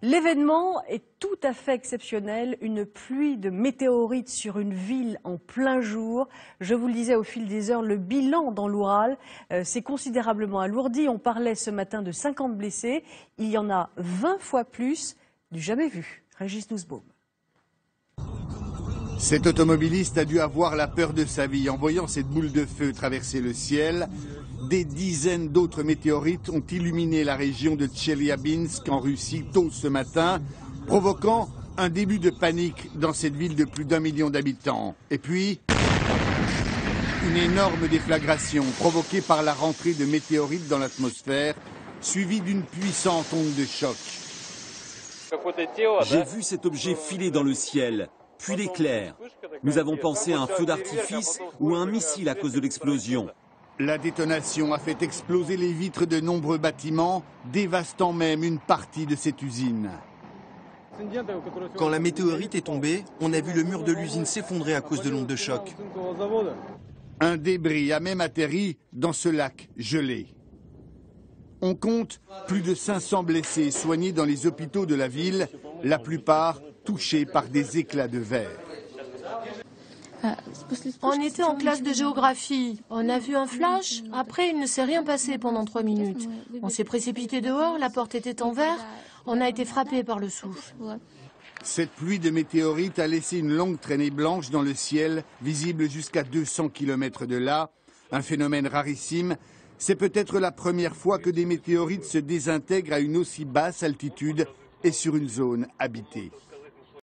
L'événement est tout à fait exceptionnel, une pluie de météorites sur une ville en plein jour. Je vous le disais au fil des heures, le bilan dans l'Oural s'est considérablement alourdi. On parlait ce matin de 50 blessés, il y en a 20 fois plus du jamais vu. Régis Nussbaum. Cet automobiliste a dû avoir la peur de sa vie en voyant cette boule de feu traverser le ciel. Des dizaines d'autres météorites ont illuminé la région de Tcheliabinsk en Russie tôt ce matin, provoquant un début de panique dans cette ville de plus d'1 million d'habitants. Et puis, une énorme déflagration provoquée par la rentrée de météorites dans l'atmosphère, suivie d'une puissante onde de choc. J'ai vu cet objet filer dans le ciel, puis l'éclair. Nous avons pensé à un feu d'artifice ou à un missile à cause de l'explosion. La détonation a fait exploser les vitres de nombreux bâtiments, dévastant même une partie de cette usine. Quand la météorite est tombée, on a vu le mur de l'usine s'effondrer à cause de l'onde de choc. Un débris a même atterri dans ce lac gelé. On compte plus de 500 blessés soignés dans les hôpitaux de la ville, la plupart touchés par des éclats de verre. On était en classe de géographie. On a vu un flash. Après, il ne s'est rien passé pendant 3 minutes. On s'est précipité dehors, la porte était en verre. On a été frappé par le souffle. Cette pluie de météorites a laissé une longue traînée blanche dans le ciel, visible jusqu'à 200 km de là. Un phénomène rarissime. C'est peut-être la première fois que des météorites se désintègrent à une aussi basse altitude et sur une zone habitée.